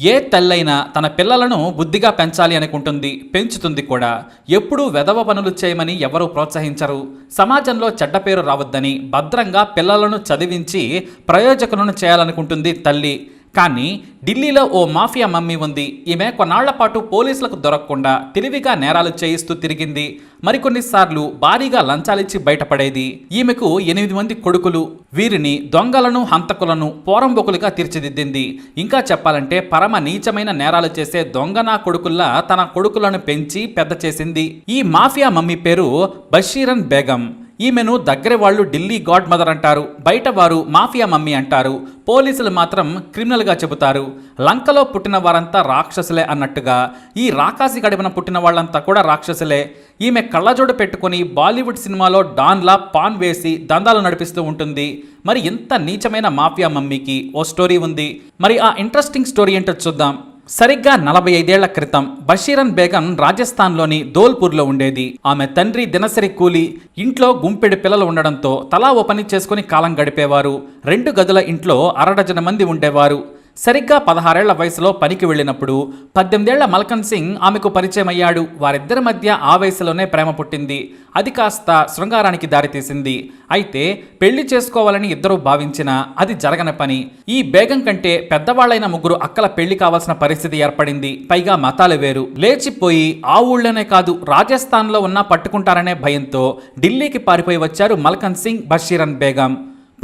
ఏ తల్లైనా తన పిల్లలను బుద్ధిగా పెంచాలి అనుకుంటుంది, పెంచుతుంది కూడా. ఎప్పుడూ వెధవ పనులు చేయమని ఎవరూ ప్రోత్సహించరు. సమాజంలో చెడ్డ పేరు రావద్దని భద్రంగా పిల్లలను చదివించి ప్రయోజకులను చేయాలనుకుంటుంది తల్లి. కానీ ఢిల్లీలో ఓ మాఫియా మమ్మీ ఉంది. ఈమె కొన్నాళ్ల పాటు పోలీసులకు దొరకకుండా తెలివిగా నేరాలు చేయిస్తూ తిరిగింది. మరికొన్నిసార్లు భారీగా లంచాలిచ్చి బయటపడేది. ఈమెకు 8 మంది కొడుకులు. వీరిని దొంగలను, హంతకులను పోరంబొకులుగా తీర్చిదిద్దింది. ఇంకా చెప్పాలంటే పరమ నీచమైన నేరాలు చేసే దొంగనా కొడుకుల్లా తన కొడుకులను పెంచి పెద్ద చేసింది. ఈ మాఫియా మమ్మీ పేరు బషీరన్ బేగం. ఈమెను దగ్గర వాళ్ళు ఢిల్లీ గాడ్ మదర్ అంటారు, బయట వారు మాఫియా మమ్మీ అంటారు. పోలీసులు మాత్రం క్రిమినల్గా చెబుతారు. లంకలో పుట్టిన వారంతా రాక్షసులే అన్నట్టుగా ఈ రాకాసి గడిపిన పుట్టిన వాళ్ళంతా కూడా రాక్షసులే. ఈమె కళ్ళజోడు పెట్టుకుని బాలీవుడ్ సినిమాలో డాన్లా పాన్ వేసి దందాలు నడిపిస్తూ ఉంటుంది. మరి ఇంత నీచమైన మాఫియా మమ్మీకి ఓ స్టోరీ ఉంది. మరి ఆ ఇంట్రెస్టింగ్ స్టోరీ ఏంటో చూద్దాం. సరిగ్గా 45 ఏళ్ల క్రితం బషీరన్ బేగం రాజస్థాన్లోని ధోల్పూర్లో ఉండేది. ఆమె తండ్రి దినసరి కూలి. ఇంట్లో గుంపెడు పిల్లలు ఉండడంతో తలా ఓ పని చేసుకుని కాలం గడిపేవారు. 2 గదుల ఇంట్లో 1/2 డజన్ మంది ఉండేవారు. సరిగ్గా 16 ఏళ్ల వయసులో పనికి వెళ్ళినప్పుడు 18 ఏళ్ల మల్కన్ సింగ్ ఆమెకు పరిచయం అయ్యాడు. వారిద్దరి మధ్య ఆ వయసులోనే ప్రేమ పుట్టింది. అది కాస్త శృంగారానికి దారితీసింది. అయితే పెళ్లి చేసుకోవాలని ఇద్దరూ భావించినా అది జరగని పని. ఈ బేగం కంటే పెద్దవాళ్లైన 3 అక్కల పెళ్లి కావాల్సిన పరిస్థితి ఏర్పడింది. పైగా మతాలు వేరు. లేచిపోయి ఆ ఊళ్ళోనే కాదు రాజస్థాన్లో ఉన్నా పట్టుకుంటారనే భయంతో ఢిల్లీకి పారిపోయి వచ్చారు మల్కన్ సింగ్, బషీరన్ బేగం.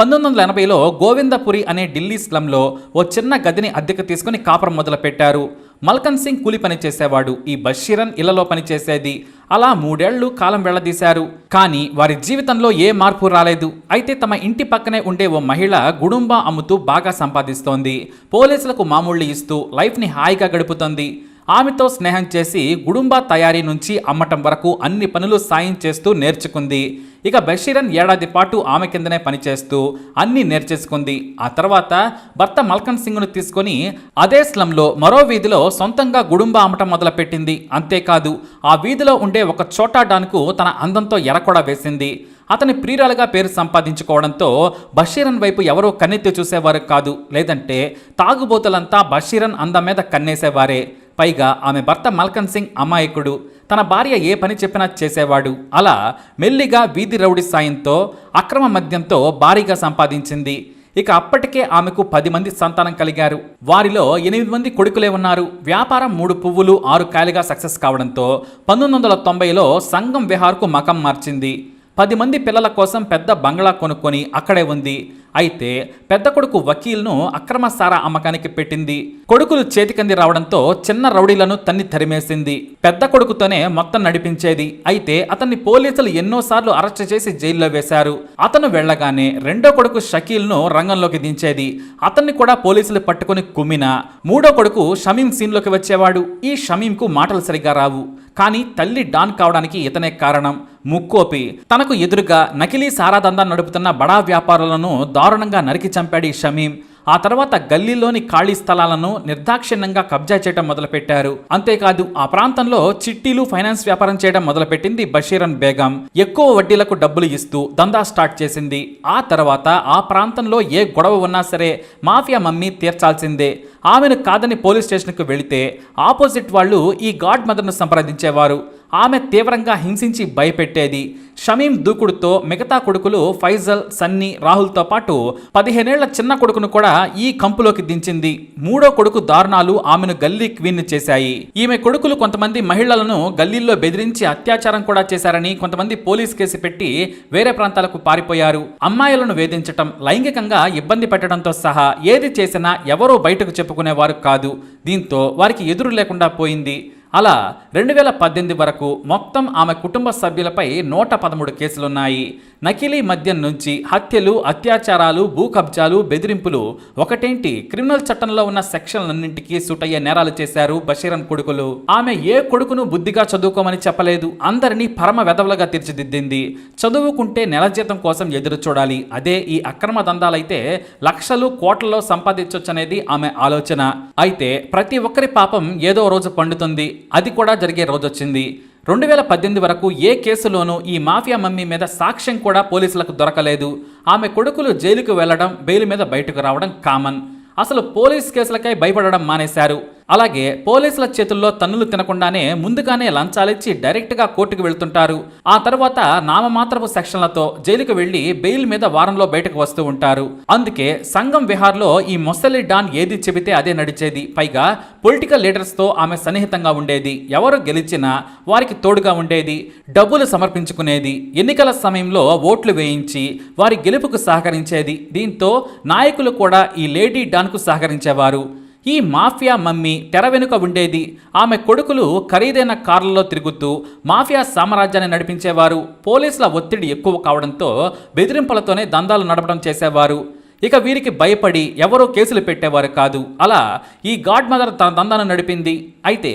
1980లో గోవిందపురి అనే ఢిల్లీ స్లంలో ఓ చిన్న గదిని అద్దెకు తీసుకుని కాపురం మొదలుపెట్టారు. మల్కన్ సింగ్ కూలి పని చేసేవాడు. ఈ బషీరన్ ఇళ్లలో పనిచేసేది. అలా 3 ఏళ్లు కాలం వెళ్లదీశారు. కానీ వారి జీవితంలో ఏ మార్పు రాలేదు. అయితే తమ ఇంటి పక్కనే ఉండే ఓ మహిళ గుడుంబా అమ్ముతూ బాగా సంపాదిస్తోంది. పోలీసులకు మామూళ్లు ఇస్తూ లైఫ్ని హాయిగా గడుపుతోంది. ఆమెతో స్నేహం చేసి గుడుంబా తయారీ నుంచి అమ్మటం వరకు అన్ని పనులు సాయం చేస్తూ నేర్చుకుంది. ఇక బషీరన్ ఏడాది పాటు ఆమె కిందనే పనిచేస్తూ అన్నీ నేర్చేసుకుంది. ఆ తర్వాత భర్త మల్కన్ సింగ్ను తీసుకొని అదే స్లంలో మరో వీధిలో సొంతంగా గుడుంబా అమ్మటం మొదలుపెట్టింది. అంతేకాదు ఆ వీధిలో ఉండే ఒక చోటా డాన్కు తన అందంతో ఎరకొడ వేసింది. అతని ప్రియురాలుగా పేరు సంపాదించుకోవడంతో బషీరన్ వైపు ఎవరో కన్నెత్తి చూసేవారు కాదు. లేదంటే తాగుబోతులంతా బషీరన్ అందం మీద కన్నేసేవారే. పైగా ఆమె భర్త మల్కన్ సింగ్ అమాయకుడు. తన భార్య ఏ పని చెప్పినా చేసేవాడు. అలా మెల్లిగా వీధి రౌడీ సాయంతో అక్రమ మద్యంతో భారీగా సంపాదించింది. ఇక అప్పటికే ఆమెకు 10 మంది సంతానం కలిగారు. వారిలో 8 మంది కొడుకులే ఉన్నారు. వ్యాపారం 3 పువ్వులు 6 కాయలుగా సక్సెస్ కావడంతో 1990లో సంగం విహార్కు మకం మార్చింది. 10 మంది పిల్లల కోసం పెద్ద బంగ్లా కొనుక్కొని అక్కడే ఉంది. అయితే పెద్ద కొడుకు వకీల్ను అక్రమ సారా అమ్మకానికి పెట్టింది. కొడుకులు చేతికంది రావడంతో చిన్న రౌడీలను తన్ని తరిమేసింది. పెద్ద కొడుకుతోనే మొత్తం నడిపించేది. అయితే అతన్ని పోలీసులు ఎన్నోసార్లు అరెస్ట్ చేసి జైల్లో వేశారు. అతను వెళ్లగానే రెండో కొడుకు షకీల్ను రంగంలోకి దించేది. అతన్ని కూడా పోలీసులు పట్టుకుని కుమ్మినా మూడో కొడుకు షమీం సీన్లోకి వచ్చేవాడు. ఈ షమీంకు మాటలు సరిగా రావు. కానీ తల్లి డాన్ కావడానికి ఇతనే కారణం. ముక్కోపి. తనకు ఎదురుగా నకిలీ సారాదందా నడుపుతున్న బడా వ్యాపారులను దారుణంగా నరికి చంపాడు ఈ షమీం. ఆ తర్వాత గల్లీలోని ఖాళీ స్థలాలను నిర్దాక్షిణ్యంగా కబ్జా చేయడం మొదలుపెట్టారు. అంతేకాదు ఆ ప్రాంతంలో చిట్టీలు, ఫైనాన్స్ వ్యాపారం చేయడం మొదలుపెట్టింది బషీరన్ బేగం. ఎక్కువ వడ్డీలకు డబ్బులు ఇస్తూ దందా స్టార్ట్ చేసింది. ఆ తర్వాత ఆ ప్రాంతంలో ఏ గొడవ ఉన్నా సరే మాఫియా మమ్మీ తీర్చాల్సిందే. ఆమెను కాదని పోలీస్ స్టేషన్కు వెళితే ఆపోజిట్ వాళ్ళు ఈ గాడ్ మదర్ను సంప్రదించేవారు. ఆమె తీవ్రంగా హింసించి భయపెట్టేది. షమీం దూకుడుతో మిగతా కొడుకులు ఫైజల్, సన్నీ, రాహుల్తో పాటు 15 ఏళ్ల చిన్న కొడుకును కూడా ఈ కంపులోకి దించింది. మూడో కొడుకు దారుణాలు ఆమెను గల్లీ క్వీన్ చేశాయి. ఈమె కొడుకులు కొంతమంది మహిళలను గల్లీల్లో బెదిరించి అత్యాచారం కూడా చేశారని కొంతమంది పోలీస్ కేసు పెట్టి వేరే ప్రాంతాలకు పారిపోయారు. అమ్మాయిలను వేధించటం, లైంగికంగా ఇబ్బంది పెట్టడంతో సహా ఏది చేసినా ఎవరూ బయటకు చెప్పుకునేవారు కాదు. దీంతో వారికి ఎదురు లేకుండా పోయింది. అలా 2018 వరకు మొత్తం ఆమె కుటుంబ సభ్యులపై 113 కేసులున్నాయి. నకిలీ మద్యం నుంచి హత్యలు, అత్యాచారాలు, భూ కబ్జాలు, బెదిరింపులు ఒకటేంటి క్రిమినల్ చట్టంలో ఉన్న సెక్షన్లన్నింటికీ సూట్ అయ్యే నేరాలు చేశారు బషీరన్ కొడుకులు. ఆమె ఏ కొడుకును బుద్ధిగా చదువుకోమని చెప్పలేదు. అందరినీ పరమ వెధవలుగా తీర్చిదిద్దింది. చదువుకుంటే నెల జీతం కోసం ఎదురు చూడాలి. అదే ఈ అక్రమ దందాలైతే లక్షలు, కోట్లలో సంపాదించొచ్చనేది ఆమె ఆలోచన. అయితే ప్రతి ఒక్కరి పాపం ఏదో రోజు పండుతుంది. అది కూడా జరిగే రోజొచ్చింది. 2018 వరకు ఏ కేసులోనూ ఈ మాఫియా మమ్మీ మీద సాక్ష్యం కూడా పోలీసులకు దొరకలేదు. ఆమె కొడుకులు జైలుకు వెళ్లడం, బెయిల్ మీద బయటకు రావడం కామన్. అసలు పోలీస్ కేసులకై భయపడడం మానేశారు. అలాగే పోలీసుల చేతుల్లో తన్నులు తినకుండానే ముందుగానే లంచాలిచ్చి డైరెక్ట్గా కోర్టుకు వెళ్తుంటారు. ఆ తర్వాత నామమాత్రపు సెక్షన్లతో జైలుకు వెళ్లి బెయిల్ మీద వారంలో బయటకు వస్తూ ఉంటారు. అందుకే సంగం విహార్లో ఈ మొసలి డాన్ ఏది చెబితే అదే నడిచేది. పైగా పొలిటికల్ లీడర్స్ తో ఆమె సన్నిహితంగా ఉండేది. ఎవరు గెలిచినా వారికి తోడుగా ఉండేది. డబ్బులు సమర్పించుకునేది. ఎన్నికల సమయంలో ఓట్లు వేయించి వారి గెలుపుకు సహకరించేది. దీంతో నాయకులు కూడా ఈ లేడీ డాన్ కు సహకరించేవారు. ఈ మాఫియా మమ్మీ తెర వెనుక ఉండేది. ఆమె కొడుకులు ఖరీదైన కార్లలో తిరుగుతూ మాఫియా సామ్రాజ్యాన్ని నడిపించేవారు. పోలీసుల ఒత్తిడి ఎక్కువ కావడంతో బెదిరింపులతోనే దందాలు నడపడం చేసేవారు. ఇక వీరికి భయపడి ఎవరూ కేసులు పెట్టేవారు కాదు. అలా ఈ గాడ్ మదర్ తన దందాను నడిపింది. అయితే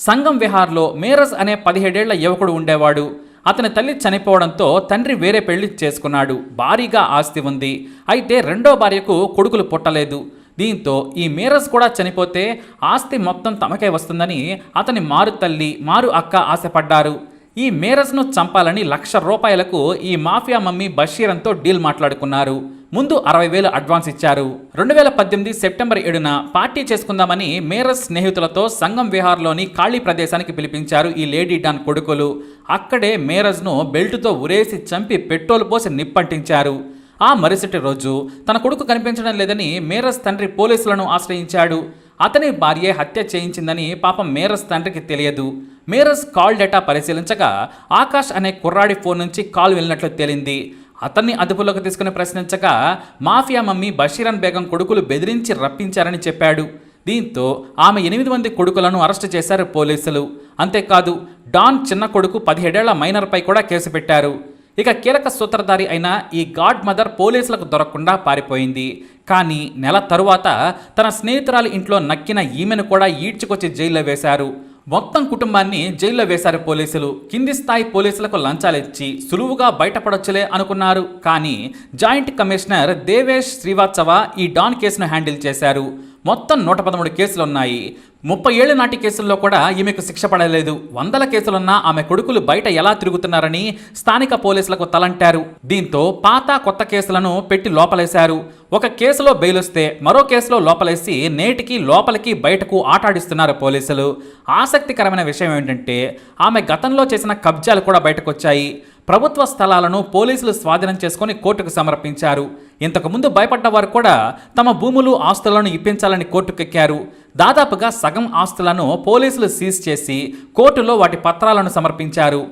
సంగం విహార్లో మేరజ్ అనే 17 ఏళ్ల యువకుడు ఉండేవాడు. అతని తల్లి చనిపోవడంతో తండ్రి వేరే పెళ్లి చేసుకున్నాడు. భారీగా ఆస్తి ఉంది. అయితే రెండో భార్యకు కొడుకులు పుట్టలేదు. దీంతో ఈ మేరజ్ కూడా చనిపోతే ఆస్తి మొత్తం తమకే వస్తుందని అతని మారు తల్లి మారు అక్క ఆశపడ్డారు. ఈ మేరజ్ను చంపాలని ₹1,00,000 ఈ మాఫియా మమ్మీ బషీరంతో డీల్ మాట్లాడుకున్నారు. ముందు 60,000 అడ్వాన్స్ ఇచ్చారు. 2018 సెప్టెంబర్ 7న పార్టీ చేసుకుందామని మేరజ్ స్నేహితులతో సంగం విహార్లోని ఖాళీ ప్రదేశానికి పిలిపించారు ఈ లేడీ డాన్ కొడుకులు. అక్కడే మేరజ్ను బెల్టుతో ఉరేసి చంపి పెట్రోల్ పోసి నిప్పంటించారు. ఆ మరుసటి రోజు తన కొడుకు కనిపించడం లేదని మేరజ్ తండ్రి పోలీసులను ఆశ్రయించాడు. అతని భార్యే హత్య చేయించిందని పాపం మేరజ్ తండ్రికి తెలియదు. మేరజ్ కాల్ డేటా పరిశీలించగా ఆకాష్ అనే కుర్రాడి ఫోన్ నుంచి కాల్ వెళ్ళినట్లు తేలింది. అతన్ని అదుపులోకి తీసుకుని ప్రశ్నించగా మాఫియా మమ్మీ బషీరన్ బేగం కొడుకులు బెదిరించి రప్పించారని చెప్పాడు. దీంతో ఆమె 8 మంది కొడుకులను అరెస్టు చేశారు పోలీసులు. అంతేకాదు డాన్ చిన్న కొడుకు 17 ఏళ్ల మైనర్పై కూడా కేసు పెట్టారు. ఇక కీలక సూత్రధారి అయిన ఈ గాడ్ మదర్ పోలీసులకు దొరకకుండా పారిపోయింది. కానీ నెల తరువాత తన స్నేహితురాలి ఇంట్లో నక్కిన ఈమెను కూడా ఈడ్చుకొచ్చి జైల్లో వేశారు. మొత్తం కుటుంబాన్ని జైల్లో వేశారు పోలీసులు. కింది స్థాయి పోలీసులకు లంచాలిచ్చి సులువుగా బయటపడొచ్చులే అనుకున్నారు. కానీ జాయింట్ కమిషనర్ దేవేష్ శ్రీవాత్సవ ఈ డాన్ కేసును హ్యాండిల్ చేశారు. మొత్తం 113 కేసులున్నాయి. 30 ఏళ్ల నాటి కేసుల్లో కూడా ఈమెకు శిక్ష పడలేదు. 100 కేసులున్నా ఆమె కొడుకులు బయట ఎలా తిరుగుతున్నారని స్థానిక పోలీసులకు తలంటారు. దీంతో పాత కొత్త కేసులను పెట్టి లోపలేశారు. ఒక కేసులో బెయిలొస్తే మరో కేసులో లోపలేసి నేటికి లోపలికి బయటకు ఆటాడిస్తున్నారు పోలీసులు. ఆసక్తికరమైన విషయం ఏంటంటే ఆమె గతంలో చేసిన కబ్జాలు కూడా బయటకొచ్చాయి. ప్రభుత్వ స్థలాలను పోలీసులు స్వాధీనం చేసుకుని కోర్టుకు సమర్పించారు. ఇంతకుముందు భయపడ్డ వారు కూడా తమ భూములు ఆస్తులను ఇప్పించాలని కోర్టుకెక్కారు. దాదాపుగా సగం ఆస్తులను పోలీసులు సీజ్ చేసి కోర్టులో వాటి పత్రాలను సమర్పించారు.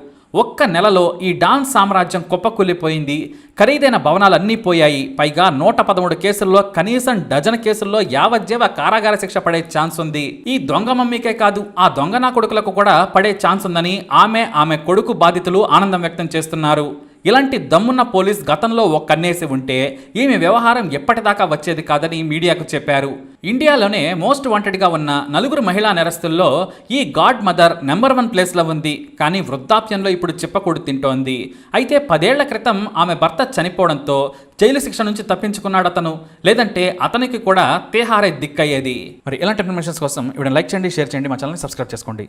ఒక్క నెలలో ఈ డాన్ సామ్రాజ్యం కుప్పకూలిపోయింది. ఖరీదైన భవనాలన్నీ పోయాయి. పైగా 113 కేసుల్లో కనీసం డజన్ కేసుల్లో యావజ్జీవ కారాగార శిక్ష పడే ఛాన్స్ ఉంది. ఈ దొంగ మమ్మీకే కాదు ఆ దొంగ నా కొడుకులకు కూడా పడే ఛాన్స్ ఉందని ఆమె కొడుకు బాధితులు ఆనందం వ్యక్తం చేస్తున్నారు. ఇలాంటి దమ్మున్న పోలీస్ గతంలో కన్నేసి ఉంటే ఈమె వ్యవహారం ఎప్పటిదాకా వచ్చేది కాదని మీడియాకు చెప్పారు. ఇండియాలోనే మోస్ట్ వాంటెడ్గా ఉన్న 4 మహిళా నేరస్తుల్లో ఈ గాడ్ మదర్ నెంబర్ 1 ప్లేస్లో ఉంది. కానీ వృద్ధాప్యంలో ఇప్పుడు చిప్పకూడు తింటోంది. అయితే 10 ఏళ్ల క్రితం ఆమె భర్త చనిపోవడంతో జైలు శిక్ష నుంచి తప్పించుకున్నాడు అతను. లేదంటే అతనికి కూడా తేహారే దిక్కయ్యేది. మరి ఇలాంటి ఇన్ఫర్మేషన్స్ కోసం ఇప్పుడు లైక్ చేయండి, షేర్ చేయండి, మా ఛానల్ని సబ్స్క్రైబ్ చేసుకోండి.